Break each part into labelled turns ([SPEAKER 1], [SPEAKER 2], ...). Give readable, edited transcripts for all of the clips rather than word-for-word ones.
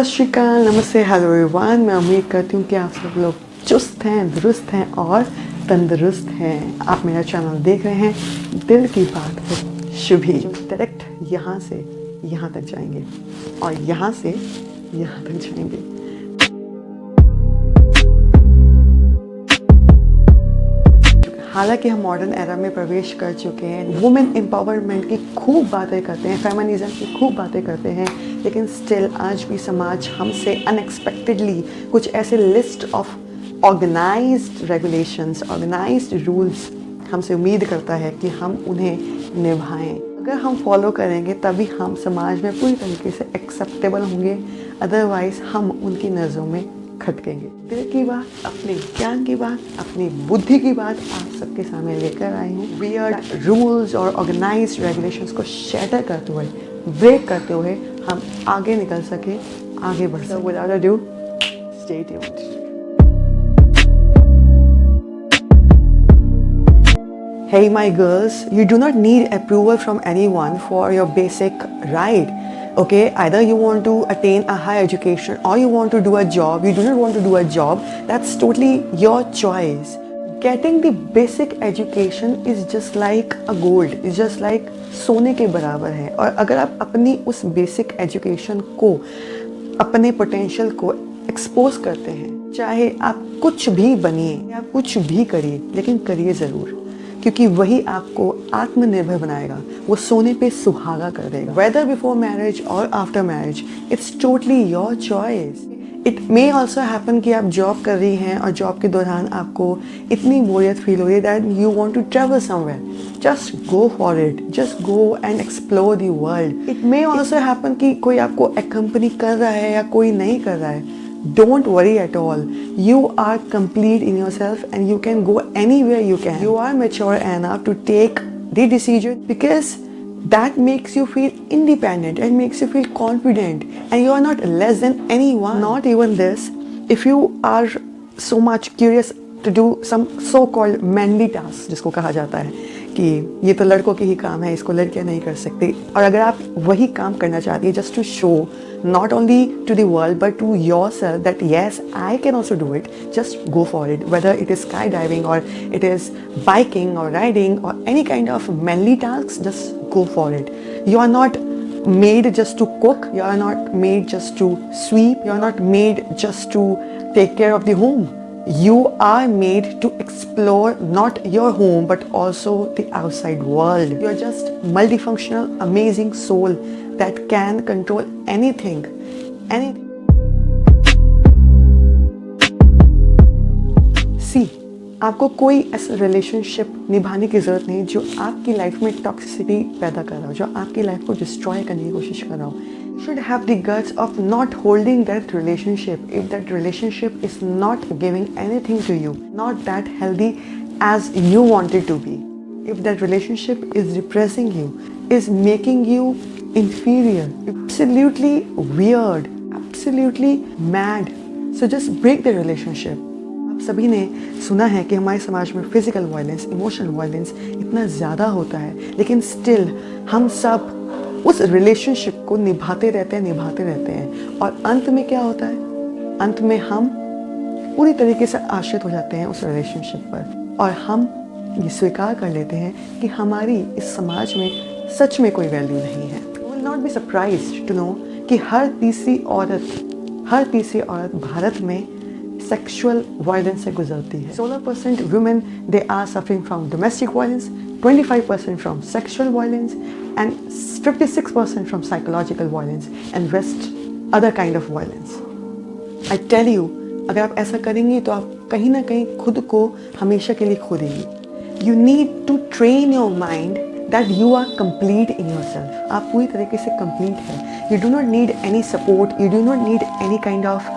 [SPEAKER 1] सत श्री अकाल, नमस्ते, हेलो एवरीवन। मैं उम्मीद करती हूँ कि आप सब लोग चुस्त हैं, दुरुस्त हैं और तंदुरुस्त हैं। आप मेरा चैनल देख रहे हैं दिल की बात है शुभी। डायरेक्ट यहाँ से यहाँ तक जाएंगे और यहाँ से यहाँ तक जाएंगे। हालांकि हम मॉडर्न एरा में प्रवेश कर चुके हैं, वुमेन एम्पावरमेंट की खूब बातें करते हैं, फेमिनिज्म की खूब बातें करते हैं, लेकिन स्टिल आज भी समाज हमसे अनएक्सपेक्टेडली कुछ ऐसे list of organised regulations, organised rules हमसे उम्मीद करता है कि हम उन्हें निभाएं। अगर हम फॉलो करेंगे तभी हम समाज में पूरी तरीके से एक्सेप्टेबल होंगे, अदरवाइज हम उनकी नज़रों में खटकेंगे। दिल की बात, अपने ज्ञान की बात, अपनी बुद्धि की बात आप सबके सामने लेकर आई हूँ। वियर्ड रूल्स और ऑर्गेनाइज्ड रेगुलेशंस को शैटर करते हुए, ब्रेक करते हुए हम आगे निकल सके, आगे बढ़ सके। Without ado, stay tuned. Hey my girls, you do not need approval from anyone for your basic right. Okay, either you want to attain a higher education or you want to do a job, you do not want to do a job, that's totally your choice. Getting the basic education is just like a gold, is just like सोने के बराबर है। और अगर आप अपनी उस basic education को, अपने पोटेंशियल को एक्सपोज करते हैं, चाहे आप कुछ भी बनिए या कुछ भी करिए, लेकिन करिए ज़रूर, क्योंकि वही आपको आत्मनिर्भर बनाएगा, वो सोने पे सुहागा कर देगा। वेदर बिफोर मैरिज और after marriage, it's totally your choice. It may also happen कि आप जॉब कर रही हैं और जॉब के दौरान आपको इतनी बोरियत फील हो रही है that you want to travel somewhere. Just go for it, just go and explore the world. It may also happen कि कोई आपको एक्कम्पनी कर रहा है या कोई नहीं कर रहा है। Don't worry at all. You are complete in yourself and you can go anywhere you can. You are mature enough to take the decision because that makes you feel independent and makes you feel confident, and you are not less than anyone. Not even this. If you are so much curious to do some so-called manly tasks, जिसको कहा जाता है कि ये तो लड़कों के ही काम है, इसको लड़कियां नहीं कर सकती, और अगर आप वही काम करना चाहती है just to show not only to the world but to yourself that yes, I can also do it, just go for it. Whether it is skydiving or it is biking or riding or any kind of manly tasks, just go for it. You are not made just to cook, you are not made just to sweep, you are not made just to take care of the home. You are made to explore not your home but also the outside world. You are just multifunctional, amazing soul that can control anything. See, आपको कोई ऐसा relationship निभाने की ज़रूरत नहीं जो आपकी life में टॉक्सिसिटी पैदा कर रहा हो, जो आपकी लाइफ को डिस्ट्रॉय करने की कोशिश कर रहा हो। Should have the guts of not holding that relationship if that relationship is not giving anything to you, not that healthy as you want it to be. If that relationship is depressing you, is making you inferior, absolutely weird, absolutely mad, so just break the relationship. आप सभी ने सुना है कि हमारे समाज में physical violence, emotional violence इतना ज़्यादा होता है, लेकिन स्टिल हम सब उस रिलेशनशिप को निभाते रहते हैं और अंत में क्या होता है? अंत में हम पूरी तरीके से आश्रित हो जाते हैं उस रिलेशनशिप पर, और हम ये स्वीकार कर लेते हैं कि हमारी इस समाज में सच में कोई वैल्यू नहीं है। You will not be surprised to know कि हर तीसरी औरत भारत में सेक्सुअल वायलेंस से गुजरती है। 16% women they are suffering from domestic violence, 25% from sexual violence, and 56% from psychological violence, and rest other kind of violence. I tell you, अगर आप ऐसा करेंगी तो आप कहीं ना कहीं खुद को हमेशा के लिए खो देंगी। You need to train your mind that you are complete in yourself. आप पूरी तरीके से complete है। You do not need any support. You do not need any kind of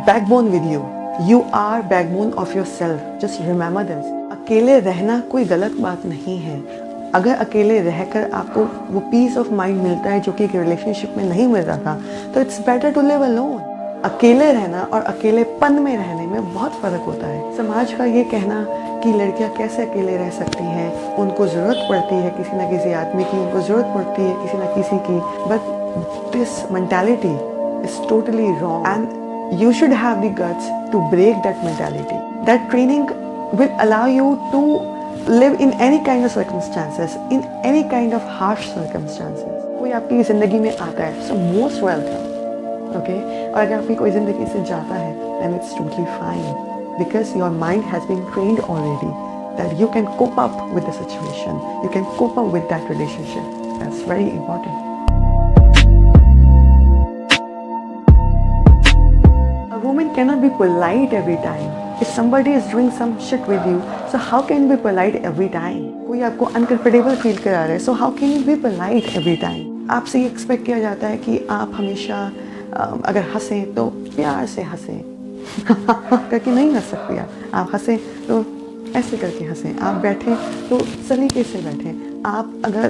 [SPEAKER 1] backbone with you. You are backbone of yourself. Just remember this. अकेले रहना कोई गलत बात नहीं है। अगर अकेले रहकर आपको वो पीस ऑफ माइंड मिलता है जो कि एक रिलेशनशिप में नहीं मिल रहा था, तो it's better to live alone. अकेले रहना और अकेलेपन में रहने में बहुत फ़र्क होता है। समाज का ये कहना कि लड़कियां कैसे अकेले रह सकती हैं, उनको ज़रूरत पड़ती है किसी न किसी आदमी की, उनको ज़रूरत पड़ती है किसी न किसी की, but this mentality is totally wrong, and you should have the guts to break that mentality. That training will allow you to live in any kind of circumstances, in any kind of harsh circumstances. कोई आपकी ज़िंदगी में आता है, so most welcome. Okay? और अगर आपकी कोई ज़िंदगी से जाता है, then it's totally fine, because your mind has been trained already that you can cope up with the situation, you can cope up with that relationship. That's very important. A woman cannot be polite every time. If somebody is doing some shit with you, so how can you be polite every time? कोई आपको uncomfortable feel करा रहा है, so how can you be polite every time? आपसे ये expect किया जाता है कि आप हमेशा अगर हंसें तो प्यार से हंसें करके नहीं हंस सकती आप हंसें तो ऐसे करके हंसें, आप बैठें तो सलीके से बैठें, आप अगर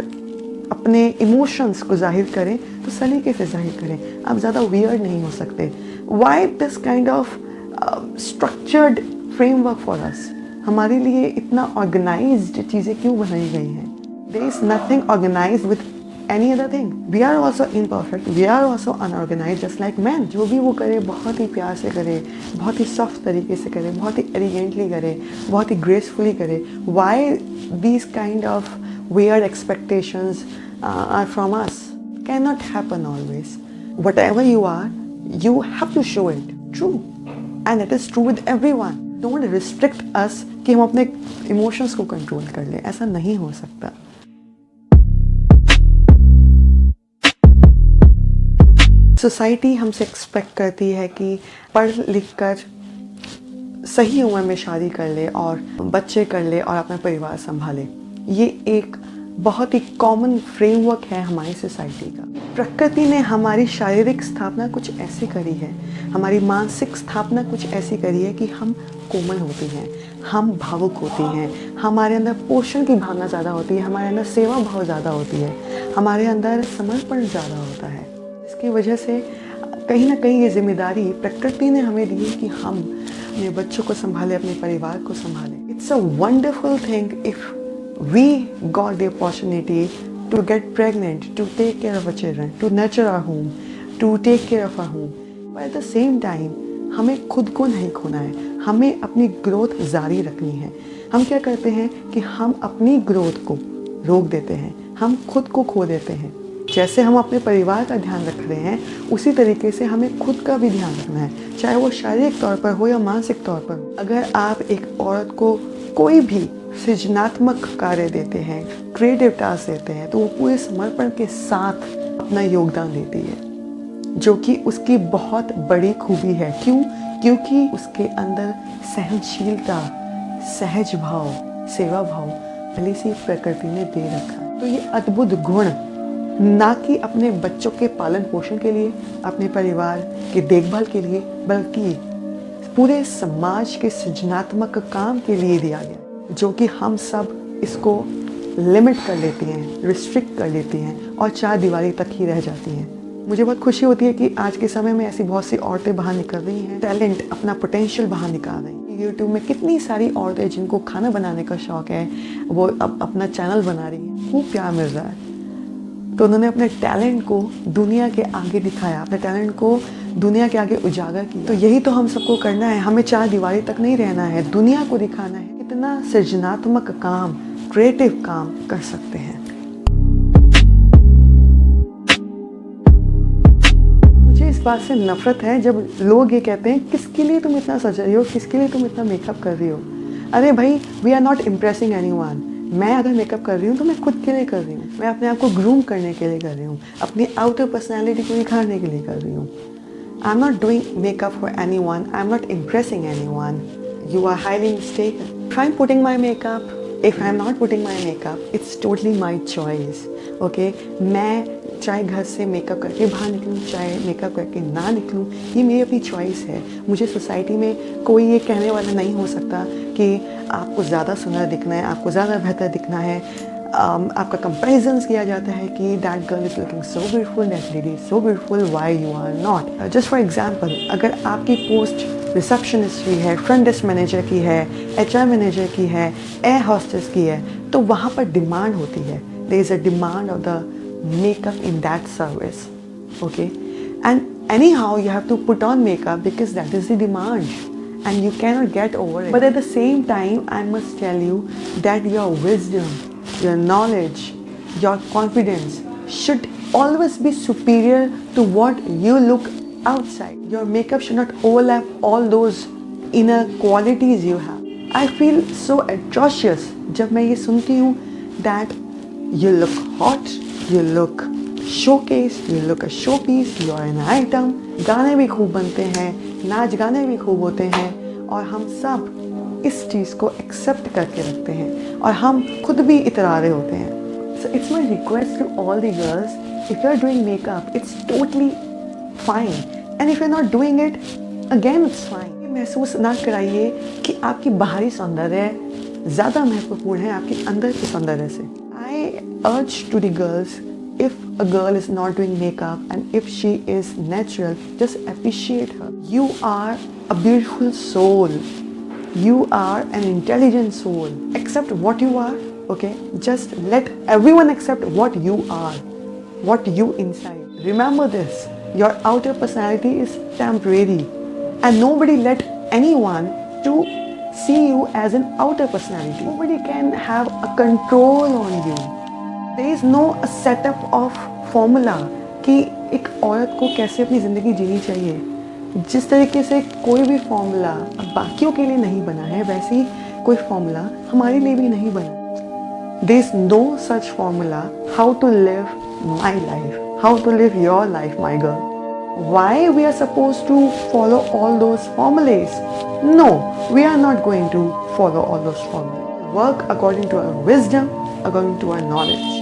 [SPEAKER 1] अपने इमोशंस को जाहिर करें तो सलीके से जाहिर करें, आप ज़्यादा वियर्ड नहीं हो सकते. Why this kind of structured framework for us? हमारे लिए इतना ऑर्गेनाइज्ड चीज़ें क्यों बनाई गई हैं? There is nothing organised with any other thing. We are also imperfect, we are also unorganized just like men. जो भी वो करे बहुत ही प्यार से करे, बहुत ही सॉफ्ट तरीके से करे, बहुत ही एलिगेंटली करे, बहुत ही ग्रेसफुली करे. Why these kind of weird expectations are from us? Cannot happen always. Whatever you are, you have to show it. True. And it is true with everyone. Don't restrict us कि हम अपने emotions को control कर लें. ऐसा नहीं हो सकता. सोसाइटी हमसे एक्सपेक्ट करती है कि पढ़ लिख कर सही उम्र में शादी कर ले और बच्चे कर ले और अपना परिवार संभाले. ये एक बहुत ही कॉमन फ्रेमवर्क है हमारी सोसाइटी का. प्रकृति ने हमारी शारीरिक स्थापना कुछ ऐसी करी है, हमारी मानसिक स्थापना कुछ ऐसी करी है कि हम कोमल होते हैं, हम भावुक होते हैं, हमारे अंदर पोषण की भावना ज़्यादा होती है, हमारे अंदर सेवा भाव ज़्यादा होती है, हमारे अंदर समर्पण ज़्यादा होता है. इसकी वजह से कहीं ना कहीं ये जिम्मेदारी प्रकृति ने हमें दी है कि हम अपने बच्चों को संभालें, अपने परिवार को संभालें. It's a wonderful thing if we got the opportunity to get pregnant, to take care of a children, to nurture our home, to take care of our home. But at the same time हमें खुद को नहीं खोना है, हमें अपनी growth जारी रखनी है. हम क्या करते हैं कि हम अपनी ग्रोथ को रोक देते हैं, हम खुद को खो देते हैं. जैसे हम अपने परिवार का ध्यान रख रहे हैं उसी तरीके से हमें खुद का भी ध्यान रखना है, चाहे वो शारीरिक तौर पर हो या मानसिक तौर पर. अगर आप एक औरत को कोई भी सृजनात्मक कार्य देते हैं, क्रिएटिव टास्क देते हैं, तो वो पूरे समर्पण के साथ अपना योगदान देती है, जो कि उसकी बहुत बड़ी खूबी है. क्यों? क्योंकि उसके अंदर सहनशीलता, सहज भाव, सेवा भाव पहले से प्रकृति ने दे रखा है. तो ये अद्भुत गुण ना कि अपने बच्चों के पालन पोषण के लिए, अपने परिवार की देखभाल के लिए, बल्कि पूरे समाज के सृजनात्मक काम के लिए दिया गया, जो कि हम सब इसको लिमिट कर लेती हैं, रिस्ट्रिक्ट कर लेती हैं और चार दीवारी तक ही रह जाती हैं. मुझे बहुत खुशी होती है कि आज के समय में ऐसी बहुत सी औरतें बाहर निकल रही हैं, टैलेंट, अपना पोटेंशियल बाहर निकाल रही हैं. यूट्यूब में कितनी सारी औरतें जिनको खाना बनाने का शौक़ है, वो अब अपना चैनल बना रही हैं, खूब प्यार मिल रहा है. तो उन्होंने अपने टैलेंट को दुनिया के आगे दिखाया, अपने टैलेंट को दुनिया के आगे उजागर किया. तो यही तो हम सबको करना है, हमें चार दीवारी तक नहीं रहना है, दुनिया को दिखाना है कितना सृजनात्मक काम, क्रिएटिव काम कर सकते हैं. मुझे इस बात से नफरत है जब लोग ये कहते हैं किसके लिए तुम इतना सज रही हो, किसके लिए तुम इतना मेकअप कर रही हो. अरे भाई, we are not impressing anyone. मैं अगर मेकअप कर रही हूँ तो मैं खुद के लिए कर रही हूँ, मैं अपने आप को ग्रूम करने के लिए कर रही हूँ, अपनी आउटर पर्सनैलिटी को निखारने के लिए कर रही हूँ. I am not doing makeup for anyone, I am not impressing anyone. You are highly mistaken. If I am putting my makeup, if I am not putting my makeup, it's totally my choice. Okay, मैं चाहे घर से makeup करके बाहर निकलूँ, चाहे makeup करके ना निकलूँ, ये मेरी अपनी चॉइस है. मुझे सोसाइटी में कोई ये कहने वाला नहीं हो सकता कि आपको ज़्यादा सुंदर दिखना है, आपको ज़्यादा बेहतर दिखना है. आपका कंपैरिजन्स किया जाता है कि that girl is looking so beautiful, that lady is so beautiful, why you are not. Just for example, अगर आपकी पोस्ट रिसेप्शनिस्ट की है, फ्रंट डेस्क मैनेजर की है, HR मैनेजर की है, एयर हॉस्टेस की है, तो वहाँ पर डिमांड होती है. There is a demand of the makeup in that service. Okay, and anyhow you have to put on makeup because that is the demand and you cannot get over it. But at the same time, I must tell you that your wisdom, your knowledge, your confidence should always be superior to what you look outside. Your makeup should not overlap all those inner qualities you have. I feel so atrocious जब मैं ये सुनती हूँ that you look hot, you look showcase, you look a showpiece, you are an item. गाने भी खूब बनते हैं, नाच गाने भी खूब होते हैं और हम सब इस चीज़ को एक्सेप्ट करके रखते हैं और हम खुद भी इतरारे होते हैं. So it's my request to all the girls, if you are doing makeup, it's totally fine. And if you're not doing it, again it's fine. महसूस ना कराइए कि आपकी बाहरी सौंदर्य ज़्यादा महत्वपूर्ण है आपके अंदर के सौंदर्य से. I urge to the girls, if a girl is not doing makeup and if she is natural, just appreciate her. You are a beautiful soul. You are an intelligent soul. Accept what you are, okay? Just let everyone accept what you are, what you inside. Remember this, your outer personality is temporary and nobody let anyone to see you as an outer personality. Nobody can have a control on you. There is no setup of formula कि एक औरत को कैसे अपनी ज़िंदगी जीनी चाहिए. जिस तरीके से कोई भी फॉर्मूला बाकियों के लिए नहीं बना है, वैसे ही कोई फॉर्मूला हमारे लिए भी नहीं बना. There is no such formula how to live my life, how to live your life, my girl. Why we are supposed to follow all those formulas? No, we are not going to follow all those formulas. Work according to our wisdom, according to our knowledge.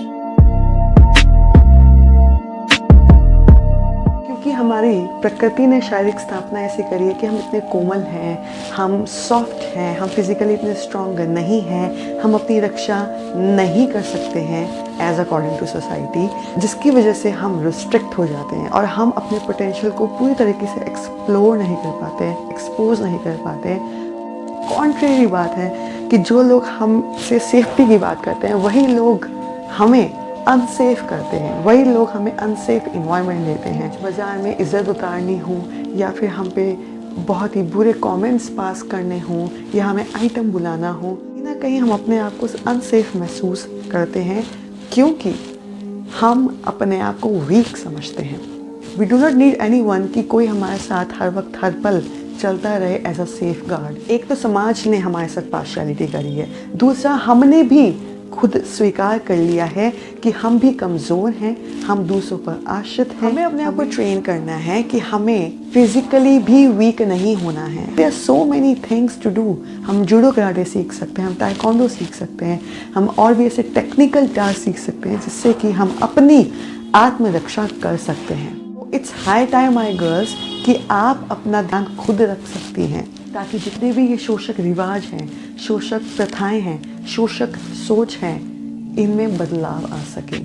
[SPEAKER 1] क्योंकि हमारी प्रकृति ने शारीरिक स्थापना ऐसी करी है कि हम इतने कोमल हैं, हम सॉफ्ट हैं, हम फिजिकली इतने स्ट्रॉन्ग नहीं हैं, हम अपनी रक्षा नहीं कर सकते हैं एज अकॉर्डिंग टू सोसाइटी, जिसकी वजह से हम रिस्ट्रिक्ट हो जाते हैं और हम अपने पोटेंशियल को पूरी तरीके से एक्सप्लोर नहीं कर पाते, एक्सपोज नहीं कर पाते. कॉन्ट्रेरी बात है कि जो लोग हमसे सेफ्टी की बात करते हैं वही लोग हमें अनसेफ करते हैं, वही लोग हमें अनसेफ इन्वायरमेंट देते हैं. बाज़ार में इज़्ज़त उतारनी हो या फिर हम पे बहुत ही बुरे कमेंट्स पास करने हों या हमें आइटम बुलाना हो, कहीं ना कहीं हम अपने आप को अनसेफ महसूस करते हैं क्योंकि हम अपने आप को वीक समझते हैं. We do not need anyone कि कोई हमारे साथ हर वक्त हर पल चलता रहे एज अ सेफ गार्ड. एक तो समाज ने हमारे साथ पार्शियलिटी करी है, दूसरा हमने भी खुद स्वीकार कर लिया है कि हम भी कमज़ोर हैं, हम दूसरों पर आश्रित हैं. हमें अपने आप को ट्रेन करना है कि हमें फिजिकली भी वीक नहीं होना है. There are so many things to do. हम जूडो कराटे सीख सकते हैं, हम ताइक्वांडो सीख सकते हैं, हम और भी ऐसे टेक्निकल टास्क सीख सकते हैं जिससे कि हम अपनी आत्मरक्षा कर सकते हैं. It's high time my girls कि आप अपना ध्यान खुद रख सकती हैं ताकि जितने भी ये शोषक रिवाज हैं, शोषक प्रथाएं हैं, शोषक सोच है, इनमें बदलाव आ सके.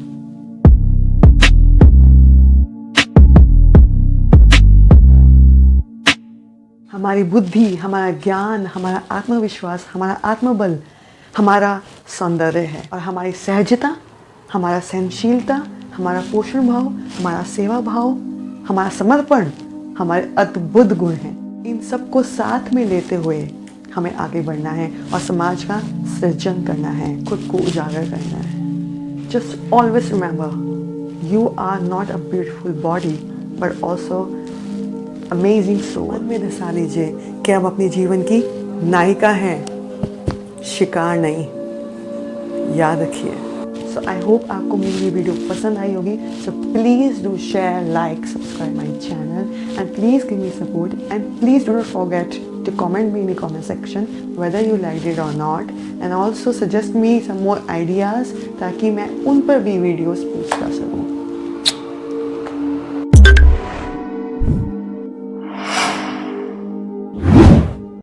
[SPEAKER 1] हमारी बुद्धि, हमारा ज्ञान, हमारा आत्मविश्वास, हमारा आत्मबल, हमारा सौंदर्य है और हमारी सहजता, हमारा सहनशीलता, हमारा पोषण भाव, हमारा सेवा भाव, हमारा समर्पण, हमारे अद्भुत गुण हैं. इन सबको साथ में लेते हुए हमें आगे बढ़ना है और समाज का सृजन करना है, खुद को उजागर करना है. Just always remember, you are not a beautiful body but also amazing soul. मन में धसा लीजिए कि आप अपने जीवन की नायिका हैं, शिकार नहीं. याद रखिए. सो आई होप आपको मेरी ये वीडियो पसंद आई होगी. So please do share, like, subscribe my channel and please give me support and please do not forget to comment me in the comment section whether you liked it or not and also suggest me some more ideas ताकि मैं उन पर भी videos post कर सकूँ.